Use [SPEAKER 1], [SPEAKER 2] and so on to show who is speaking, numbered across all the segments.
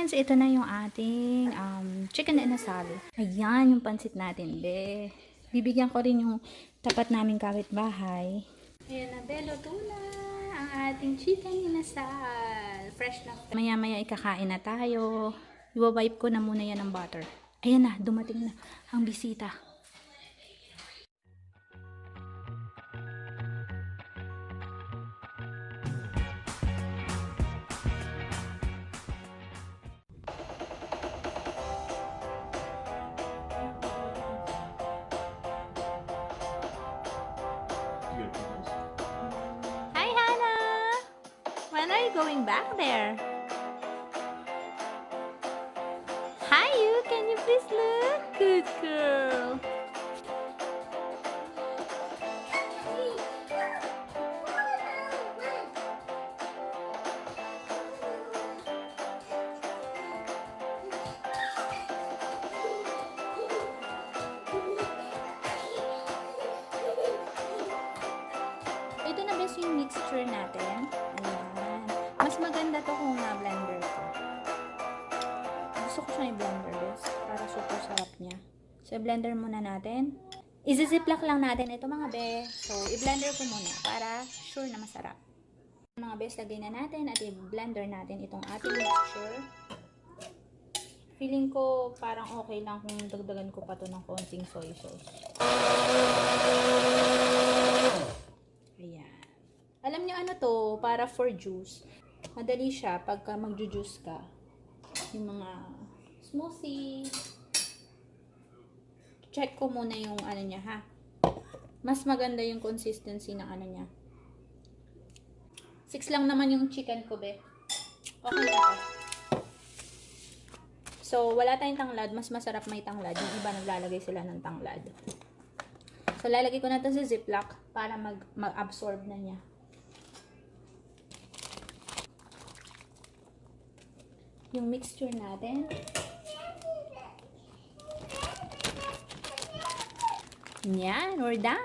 [SPEAKER 1] Friends, ito na yung ating chicken inasal. Ayan yung pansit natin, be. Bibigyan ko rin yung tapat naming kapitbahay. Ayan na, Belo Tuna, ang ating chicken inasal. Fresh na. Maya-maya ikakain na tayo. Iwawipe ko na muna yan ng butter. Ayan na, dumating na ang bisita. Hi, Hannah! When are you going back there? Hi, you! Can you please look? Good girl! Ito na best yung mixture natin. Ayan. Mas maganda to kung na-blender ko. Gusto ko siya i-blender best. Para super sarap niya. So, i-blender muna natin. I-ziplock lang natin ito mga be. So, i-blender ko muna para sure na masarap. Mga best, lagay na natin at i-blender natin itong ating mixture. Feeling ko parang okay lang kung dagdagan ko pa to ng konting soy sauce. Ayan. Alam niyo ano to, para for juice. Madali siya pagka magju-juice ka. Yung mga smoothie. Check ko muna yung ano niya ha. Mas maganda yung consistency ng ano niya. 6 lang naman yung chicken ko be. Okay na to. So, wala tayong tanglad. Mas masarap may tanglad. Yung iba naglalagay sila ng tanglad. So, lalagay ko na ito sa ziplock para mag-absorb na niya. Yung mixture natin. Yan, we're done!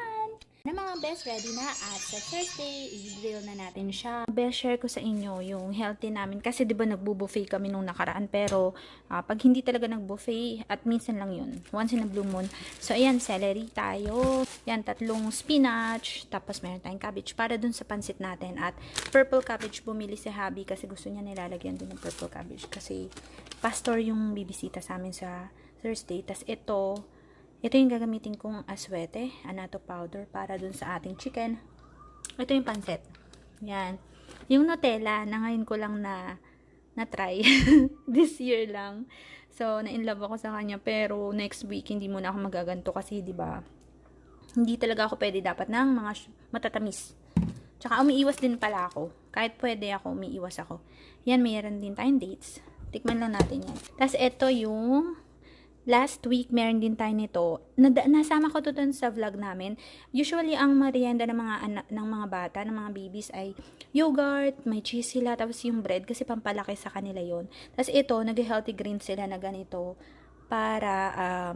[SPEAKER 1] Na mga best, ready na at sa Thursday, i-grill na natin siya. Best share ko sa inyo yung healthy namin kasi 'di ba nagbo-buffet kami nung nakaraan pero pag hindi talaga nag-buffet at minsan lang yun, once in a blue moon. So ayan, celery tayo. Yan, 3 spinach, tapos meron tayong cabbage para dun sa pansit natin at purple cabbage bumili si Habi kasi gusto niya nilalagyan dun ng purple cabbage kasi pastor yung bibisita sa amin sa Thursday. Tas ito yung gagamitin kong aswete, anato powder para dun sa ating chicken. Ito yung pansit. Yan. Yung Nutella, na ngayon ko lang na-try. This year lang. So, na-inlove ako sa kanya. Pero, next week, hindi muna ako magaganto kasi, di ba hindi talaga ako pwede dapat ng mga matatamis. Tsaka, umiiwas din pala ako. Kahit pwede ako, umiiwas ako. Yan, mayroon din tayong dates. Tikman lang natin yan. Tapos, ito yung last week, meron din tayo nito. Nasama ko to dun sa vlog namin. Usually, ang merienda ng mga ng mga bata, ng mga babies ay yogurt, may cheese sila, tapos yung bread kasi pampalaki sa kanila yon. Tapos ito, nag-healthy greens sila na ganito para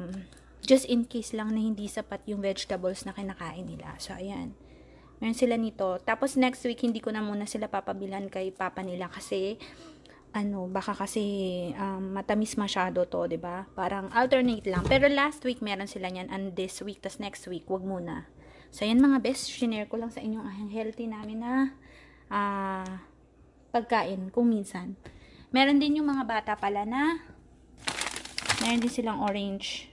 [SPEAKER 1] just in case lang na hindi sapat yung vegetables na kinakain nila. So, ayan. Meron sila nito. Tapos next week, hindi ko na muna sila papabilan kay papa nila kasi baka kasi matamis masyado to, 'di ba? Parang alternate lang. Pero last week meron sila niyan and this week tas next week wag muna. So yan mga best, share ko lang sa inyo ang healthy namin na pagkain kung minsan. Meron din yung mga bata pala na meron din silang orange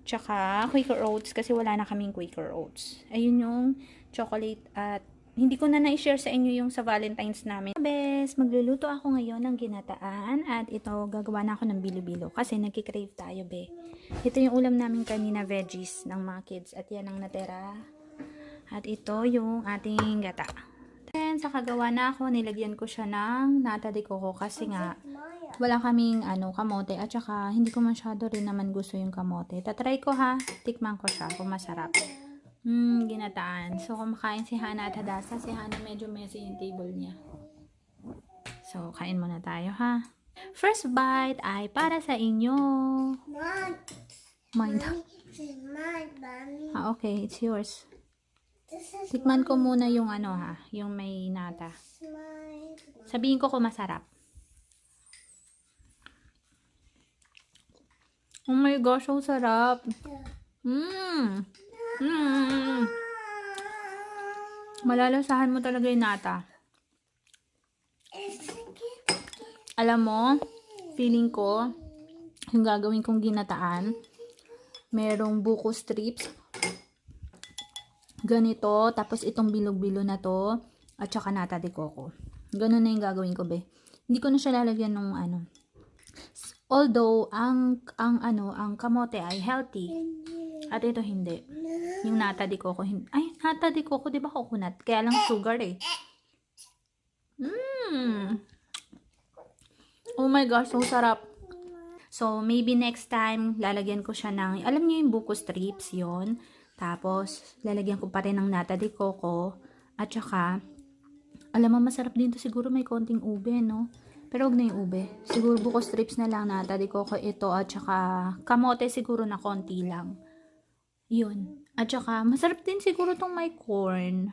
[SPEAKER 1] tsaka Quaker Oats kasi wala na kaming Quaker Oats. Ayun yung chocolate at hindi ko na na-share sa inyo yung sa Valentine's namin. Bes, magluluto ako ngayon ng ginataan at ito, gagawa na ako ng bilo-bilo kasi nagkikrave tayo, be. Ito yung ulam namin kanina, veggies ng mga kids at yan ang natira. At ito yung ating gata. Then, sa kagawa na ako, nilagyan ko siya ng nata de coco kasi nga wala kaming kamote at saka hindi ko masyado rin naman gusto yung kamote. Tatry ko ha, tikman ko siya kung masarap. Ginataan. So, kumakain si Hana at Hadasa. Si Hana medyo messy yung table niya. So, kain muna tayo, ha? First bite ay para sa inyo. Mine. Okay. It's yours. Tikman ko muna yung yung may nata. Sabihin ko kung masarap. Oh my gosh, ang sarap. Mmm. Mmm. Malalasahan mo talaga yung nata. Alam mo, feeling ko, yung gagawin kong ginataan, merong buko strips, ganito, tapos itong bilog-bilo na to, at saka nata de coco. Ganun na yung gagawin ko, be. Hindi ko na siya lalagyan ng ano. Although, ang kamote ay healthy. At ito hindi. Yung nata de coco, ay, nata de coco, di ba coconut? Kaya lang sugar eh. Oh my gosh, so sarap. So, maybe next time, lalagyan ko siya ng, alam niyo yung buko strips, yon. Tapos, lalagyan ko pa rin ng nata de coco. At saka, alam mo, masarap din to siguro may konting ube, no? Pero wag na yung ube. Siguro buko strips na lang nata de coco ito. At saka, kamote siguro na konti lang. Yun. At saka, masarap din siguro tong may corn.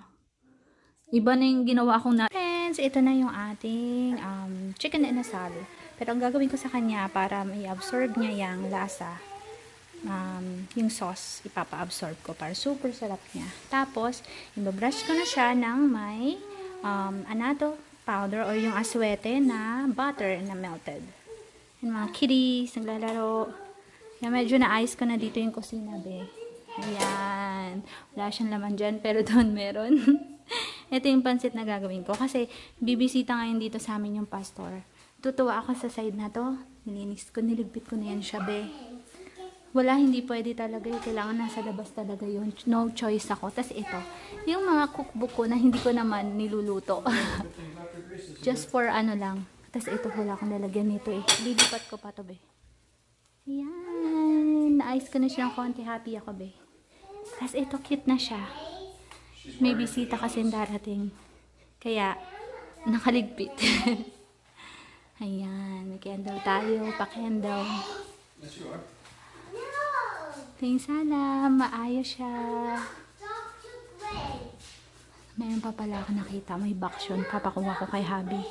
[SPEAKER 1] Iba na yung ginawa kong na. Friends, ito na yung ating chicken inasal. Pero ang gagawin ko sa kanya para may absorb niya yung lasa, yung sauce, ipapa-absorb ko para super sarap niya. Tapos, ibabrush ko na siya ng may annatto powder or yung aswete na butter na melted. Yung mga kitties, naglalaro. Kaya medyo na-ice ko na dito yung kusina, be. Ayan. Wala siyang laman dyan, pero doon meron. Ito yung pansit na gagawin ko. Kasi, bibisita ngayon dito sa amin yung pastor. Tutuwa ako sa side na to. Nilinis ko, niligpit ko na yan siya, be. Wala, hindi pwede talaga. Kailangan nasa labas talaga yun. No choice ako. Tapos ito, yung mga cookbook ko na hindi ko naman niluluto. Just for ano lang. Tapos ito, wala akong lalagyan nito eh. Lilipat ko pa to, be. Ayan. Na-ice ko na siya ng konti. Happy ako, be. Tapos ito, cute na siya. May bisita kasi darating. Kaya, nakaligpit. Ayan. May candle tayo. Pa-candle. Tingin sana. Maayos siya. Mayroon pa pala ako nakita. May baksyon. Papakuha ko kay Habi.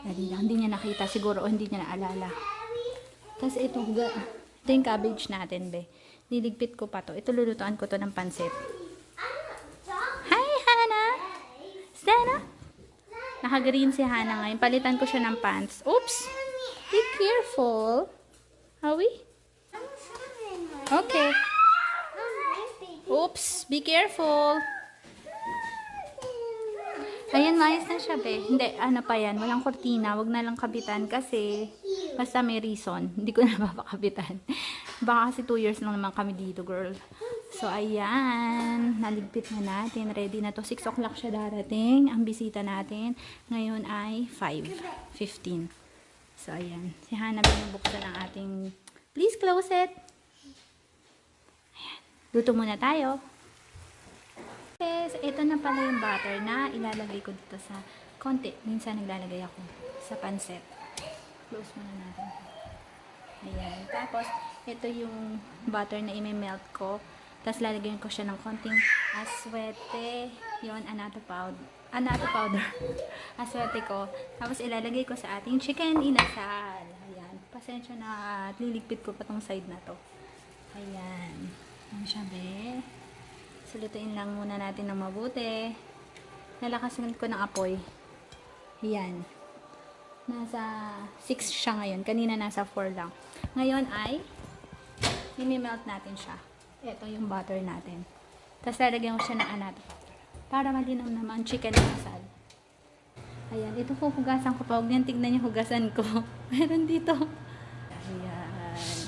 [SPEAKER 1] Dali lang. Hindi niya nakita. Siguro o hindi niya naalala. Tapos ito yung cabbage natin, be. Niligpit ko pa to. Ito lulutuan ko to ng pansit. Hi, Hana! Sana? Naka-green si Hana ngayon. Palitan ko siya ng pants. Oops! Be careful. Hawi? Okay. Oops! Be careful. Ayan, maayos na siya, be. Hindi, ano pa yan. Walang kortina. Wag na lang kabitan kasi basta may reason. Hindi ko na mapakabitan. Baka kasi 2 years lang naman kami dito, girl. So, ayan. Naligpit na natin. Ready na to. 6 o'clock siya darating. Ang bisita natin ngayon ay 5:15. So, ayan. Si Hana binubuksan ang ating... Please close it. Ayan. Luto muna tayo. Yes, ito na pala yung butter na ilalagay ko dito sa konti. Minsan naglalagay ako sa pansit. Close muna natin. Ayan. Tapos, ito yung butter na i-melt ko. Tapos, lalagyan ko siya ng konting aswete. Yun, annatto powder. Aswete ko. Tapos, ilalagay ko sa ating chicken inasal. Ayan. Pasensya na at liligpit ko pa tong side na to. Ayan. Ayan siya, be. Lutuin lang muna natin ng mabuti. Nalakasan ko ng apoy. Ayan. Nasa 6 siya ngayon. Kanina nasa 4 lang. Ngayon ay i-melt natin siya. Ito yung butter natin. Tapos lalagyan ko siya ng annatto para malinaw naman chicken inasal. Ayan. Ito po hugasan ko pa. Huwag niyan tignan yung hugasan ko. Meron dito. Ayan.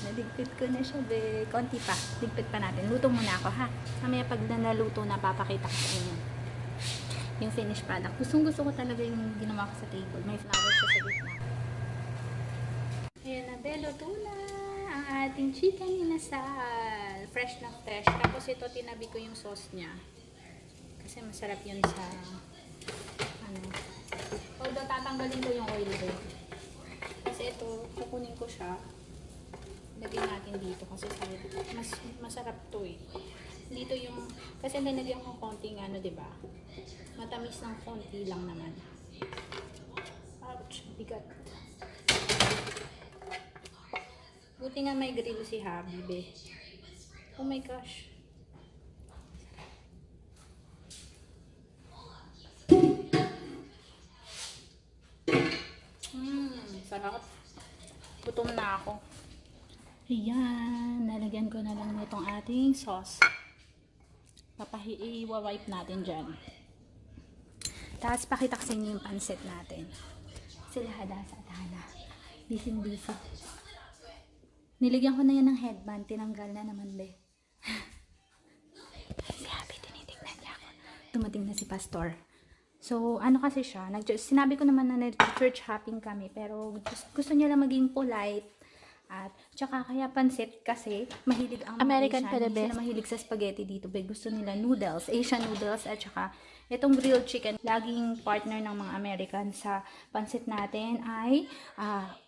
[SPEAKER 1] Naligpit ko na siya, be. Konti pa. Ligpit pa natin. Luto muna ako, ha? Mamaya pag naluto na, papakita ko sa inyo yung finished product. Gusto ko talaga yung ginawa ko sa table. May flower siya sa gitna. Ayan na, be. Luto na ang ating chicken inasal. Fresh na fresh. Tapos ito, tinabi ko yung sauce niya. Kasi masarap yun sa although tatanggalin ko yung oil, be. Kasi ito, kukunin ko siya. Lagyan natin dito kasi mas masarap to eh. Dito yung, kasi nilagyan ko konting diba? Matamis ng konti lang naman. Ouch, bigat. Buti Buti nga may grill si Habibe. Oh my gosh. Sarap. Gutom na ako. Ayan, nalagyan ko na lang itong ating sauce. I-wipe natin dyan. Tapos pakita ko sa inyo yung pansit natin. Sila Hadasa at Hana. Busy. Nilagyan ko na yan ng headband. Tinanggal na naman, be. Si Happy, tinitignan niya ako. Dumating na si Pastor. So, ano kasi siya, sinabi ko naman na nag-church hopping kami, pero gusto niya lang maging polite. At, tsaka kaya pansit kasi mahilig ang
[SPEAKER 2] American
[SPEAKER 1] Asian.
[SPEAKER 2] ka na,
[SPEAKER 1] Hindi sila mahilig sa spaghetti dito. Gusto nila noodles, Asian noodles, at tsaka itong grilled chicken. Laging partner ng mga American sa pansit natin ay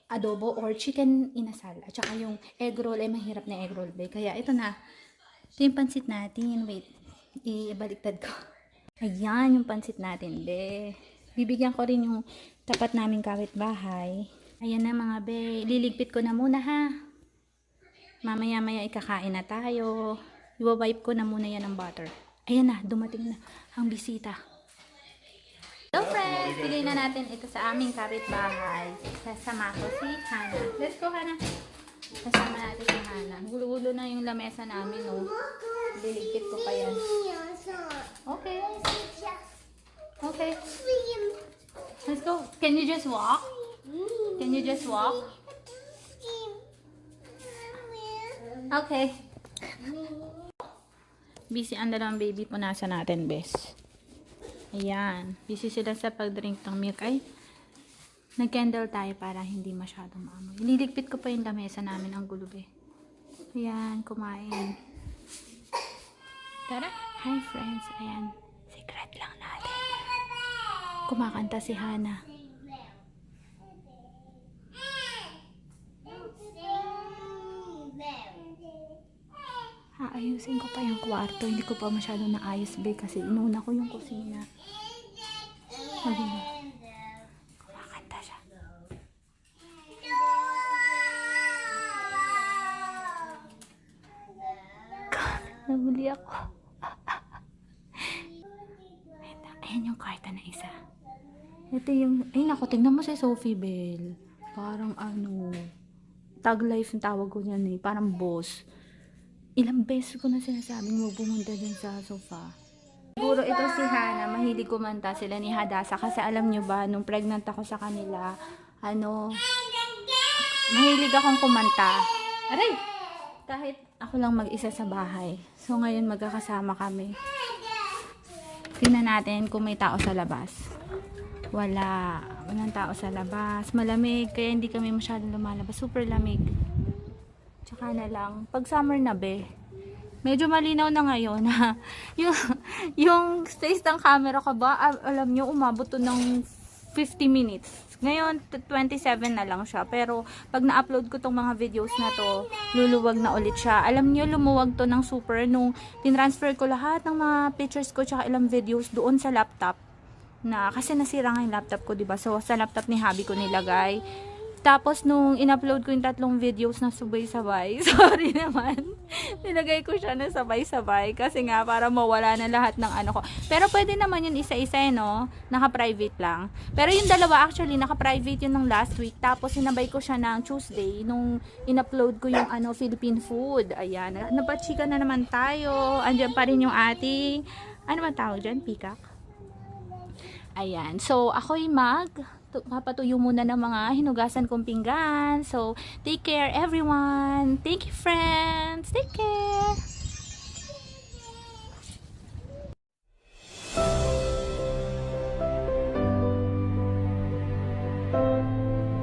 [SPEAKER 1] adobo or chicken inasal. At tsaka yung egg roll ay mahirap na egg roll. Kaya ito na. Ito yung pansit natin. Wait, ibaliktad ko. Ayan yung pansit natin, be. Bibigyan ko rin yung tapat naming kapitbahay. Ayan na mga be. Liligpit ko na muna ha. Mamaya-maya ikakain na tayo. Iwa-wipe ko na muna yan ng butter. Ayan na, dumating na ang bisita. Hello friends! Bigay na natin ito sa aming kapitbahay. Sasama ko si Hana. Let's go, Hana. Kasama natin si Hana. Gulo-gulo na yung lamesa namin, oh. Liligpit ko pa yan. Okay. Okay. Let's go. Can you just walk? Can you just walk? Okay. Busy ang dalawang baby po nasa natin, bes. Ayan. Busy sila sa pag-drink ng milk. Ay, nag-candle tayo para hindi masyadong maamoy. Ililigpit ko pa yung lamesa namin ang gulube. Ayan, kumain. Tara. Hi friends. Ayan. Secret lang natin. Kumakanta si Hana. Ayusin ko pa yung kwarto. Hindi ko pa masyado naayos, be, kasi inuna ko yung kusina. Sabi na. Kumakanta siya. Nahuli ako. Ayan yung kwarto na isa. Ito yung, ay naku, tingnan mo si Sophie Bell. Parang ano, tag life yung tawag ko niyan eh. Parang boss. Ilang beses ko na sinasabing huwag pumunta dyan sa sofa. Siguro ito si Hana, mahilig kumanta sila ni Hadasa. Kasi alam nyo ba, nung pregnant ako sa kanila, mahilig akong kumanta. Aray! Kahit ako lang mag-isa sa bahay. So ngayon magkakasama kami. Tingnan natin kung may tao sa labas. Walang tao sa labas. Malamig, kaya hindi kami masyadong lumalabas. Super lamig. Tsaka na lang, pag summer na, be, medyo malinaw na ngayon ha. yung space ng camera ko ba, alam nyo, umabot to ng 50 minutes. Ngayon, 27 na lang siya. Pero, pag na-upload ko tong mga videos na to, luluwag na ulit siya. Alam nyo, lumuwag to ng super nung tinransfer ko lahat ng mga pictures ko tsaka ilang videos doon sa laptop. Kasi nasira nga yung laptop ko, diba? So, sa laptop ni Habi ko nilagay. Tapos, nung in-upload ko yung 3 videos na sabay-sabay, sorry naman, nilagay ko siya na sabay-sabay kasi nga, para mawala na lahat ng ano ko. Pero, pwede naman yun isa-isa, no? Naka-private lang. Pero, yung dalawa, actually, naka-private yun ng last week. Tapos, sinabay ko siya ng Tuesday, nung in-upload ko yung Philippine food. Ayan, napachika na naman tayo. Andiyan pa rin yung ating, ano ba tawag dyan? Peacock? Ayan. So, ako'y papatuyo muna ng mga hinugasan kong pinggan. So, take care everyone. Thank you friends. Take care.